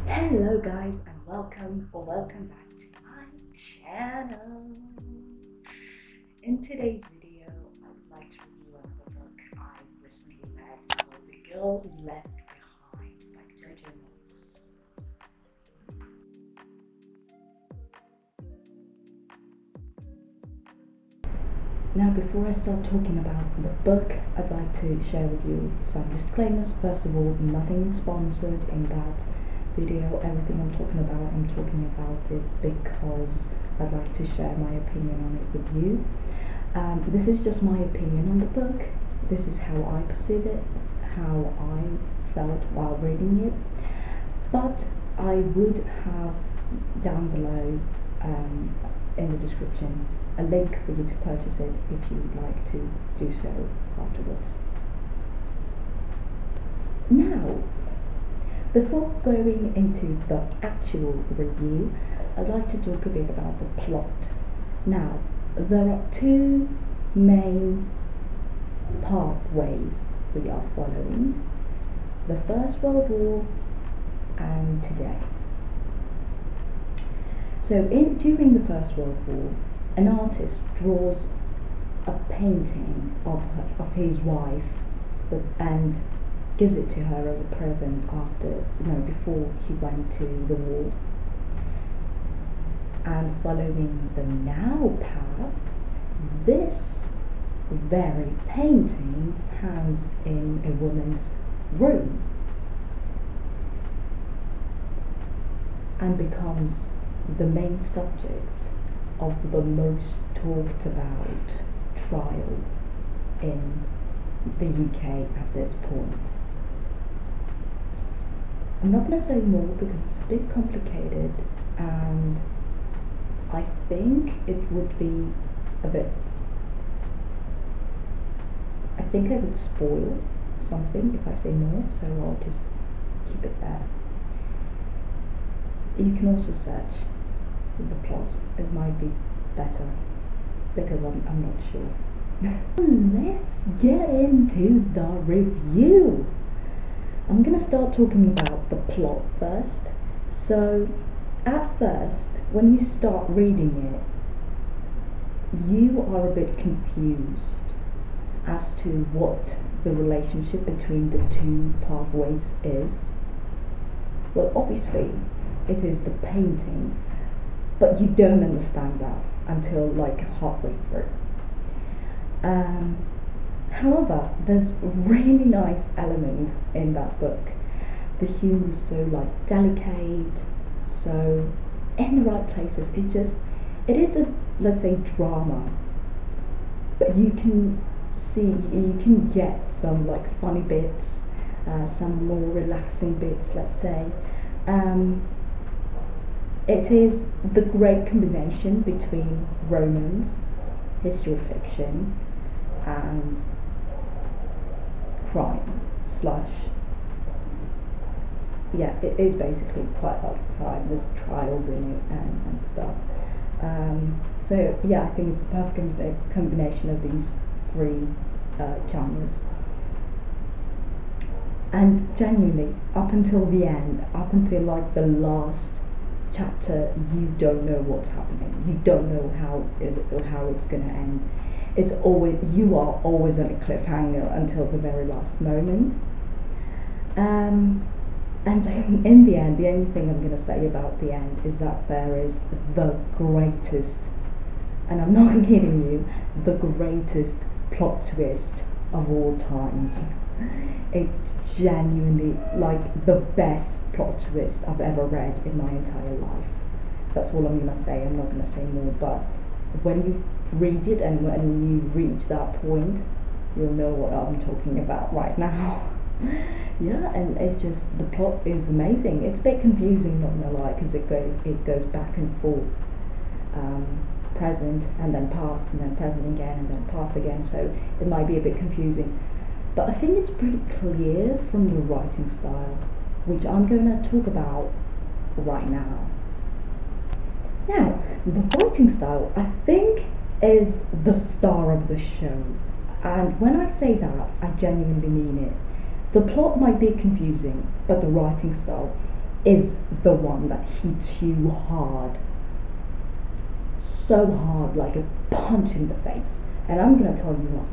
Hello guys and welcome back to my channel. In today's video, I would like to review another book I recently read called The Girl Left Behind by Jojo Moyes. Now before I start talking about the book, I'd like to share with you some disclaimers. First of all, nothing sponsored in that video. Everything I'm talking about it because I'd like to share my opinion on it with you. This is just my opinion on the book. This is how I perceive it, how I felt while reading it. But I would have down below in the description a link for you to purchase it if you would like to do so afterwards. Now, before going into the actual review, I'd like to talk a bit about the plot. Now, there are two main pathways we are following: the First World War and today. So, during the First World War, an artist draws a painting of his wife, and gives it to her as a present before he went to the war. And following the now path, this very painting hangs in a woman's room and becomes the main subject of the most talked about trial in the UK at this point. I'm not going to say more because it's a bit complicated, and I think it would be a bit. I think I would spoil something if I say more, so I'll just keep it there. You can also search the plot, it might be better because I'm not sure. Let's get into the review. I'm gonna start talking about the plot first. So, at first, when you start reading it, you are a bit confused as to what the relationship between the two pathways is. Well, obviously, it is the painting, but you don't understand that until like halfway through. However, there's really nice elements in that book. The humor is so like delicate, so in the right places. It is a, let's say, drama, but you can get some like funny bits, some more relaxing bits, let's say. It is the great combination between romance, history fiction, and crime slash. Yeah, it is basically quite a lot of crime. There's trials in it and stuff. So yeah, I think it's a perfect combination of these three genres. And genuinely, up until the end, up until like the last chapter, you don't know what's happening. You don't know how it's gonna end. You are always on a cliffhanger until the very last moment. And in the end, the only thing I'm gonna say about the end is that there is the greatest, and I'm not kidding you, the greatest plot twist of all times. It's genuinely like the best plot twist I've ever read in my entire life. That's all I'm gonna say. I'm not gonna say more, but when you read it and when you reach that point, you'll know what I'm talking about right now. Yeah, and it's just, the plot is amazing. It's a bit confusing, not gonna lie, because it goes back and forth, present and then past and then present again and then past again. So it might be a bit confusing, but I think it's pretty clear from the writing style, which I'm going to talk about right now. Now, the writing style, I think, is the star of the show. And when I say that, I genuinely mean it. The plot might be confusing, but the writing style is the one that hits you hard, so hard, like a punch in the face. And I'm gonna tell you why.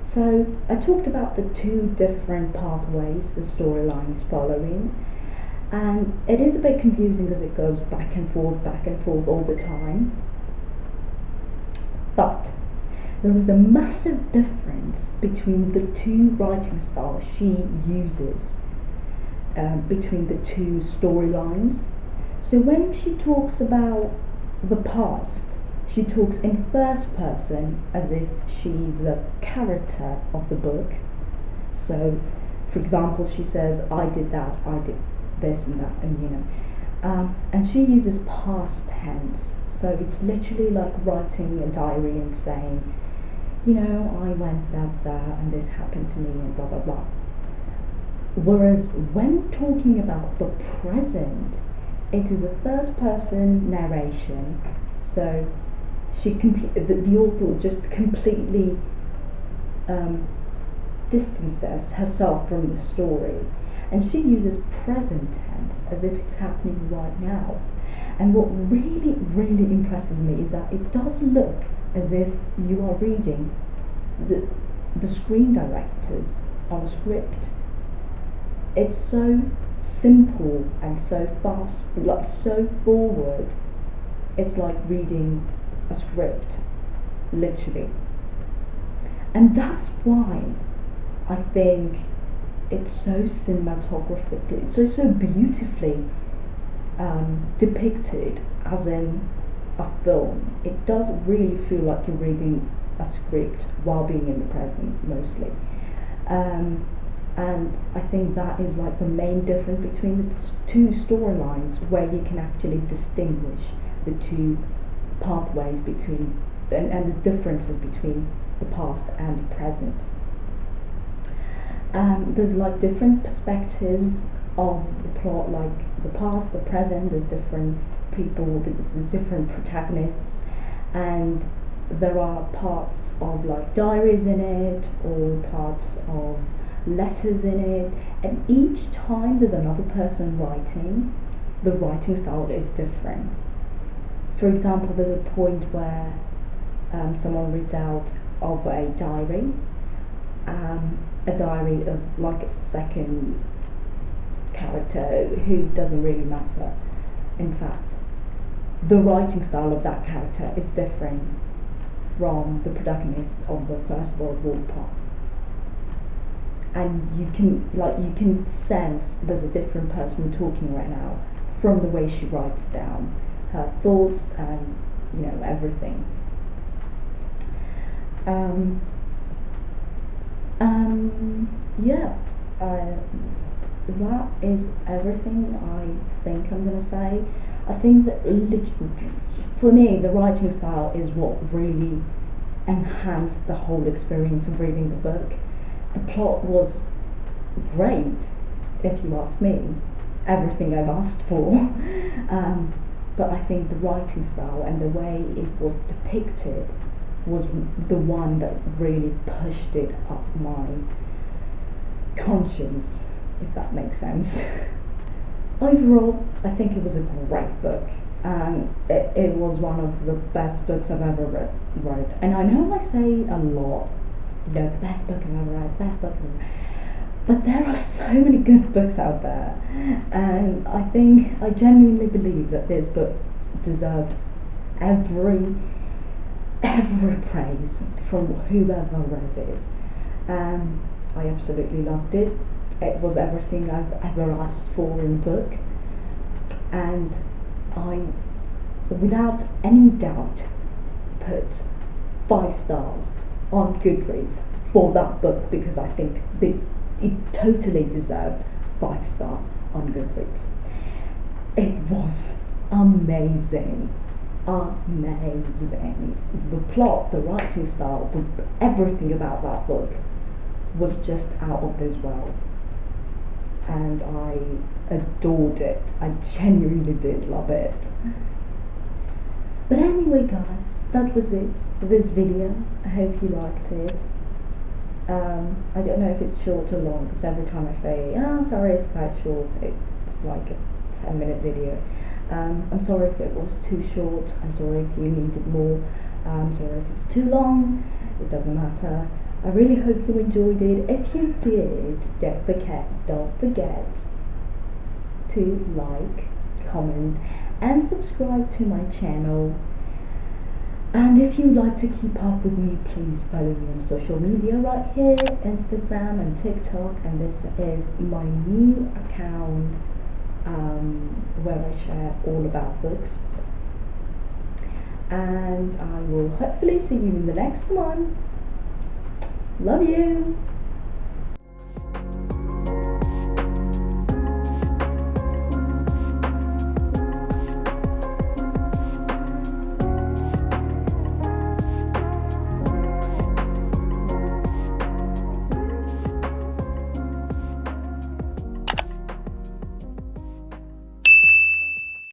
So I talked about the two different pathways the storyline is following, and it is a bit confusing because it goes back and forth all the time. But there is a massive difference between the two writing styles she uses, between the two storylines. So when she talks about the past, she talks in first person as if she's the character of the book. So, for example, she says, "I did that, I did this and that," and she uses past tense. So it's literally like writing a diary and saying, "I went there and this happened to me and blah blah blah." Whereas when talking about the present, it is a third person narration. So the author just completely distances herself from the story, and she uses present tense as if it's happening right now. And what really, really impresses me is that it does look as if you are reading the screen directors on a script. It's so simple and so fast, like so forward. It's like reading a script, literally. And that's why I think it's so cinematographically, it's so beautifully depicted as in a film. It does really feel like you're reading a script while being in the present, mostly. And I think that is like the main difference between the two storylines, where you can actually distinguish the two pathways between and the differences between the past and the present. There's like different perspectives of the plot, like the past, the present. There's different people, there's different protagonists, and there are parts of like diaries in it, or parts of letters in it, and each time there's another person writing, the writing style is different. For example, there's a point where someone reads out of a diary of like a second character who doesn't really matter. In fact, the writing style of that character is different from the protagonist of the First World War part. And you can sense there's a different person talking right now from the way she writes down her thoughts and everything. Yeah, that is everything I think I'm gonna say. I think that for me, the writing style is what really enhanced the whole experience of reading the book. The plot was great, if you ask me, everything I've asked for. But I think the writing style and the way it was depicted was the one that really pushed it up my conscience, if that makes sense. Overall, I think it was a great book, and it was one of the best books I've ever read. And I know I say a lot, the best book I've ever read, best book I've ever read. But there are so many good books out there, and I genuinely believe that this book deserved every praise from whoever read it. I absolutely loved it. It was everything I've ever asked for in a book, and I, without any doubt, put 5 stars on Goodreads for that book, because I think it totally deserved 5 stars on Goodreads. It was amazing. The plot, the writing style, everything about that book was just out of this world. And I adored it. I genuinely did love it. But anyway, guys, that was it for this video. I hope you liked it. I don't know if it's short or long, because every time I say, sorry, it's quite short, it's like 10-minute video. I'm sorry if it was too short. I'm sorry if you needed more. I'm sorry if it's too long. It doesn't matter. I really hope you enjoyed it. If you did, don't forget to like, comment, and subscribe to my channel. And if you'd like to keep up with me, please follow me on social media right here, Instagram and TikTok. And this is my new account where I share all about books. And I will hopefully see you in the next one. Love you!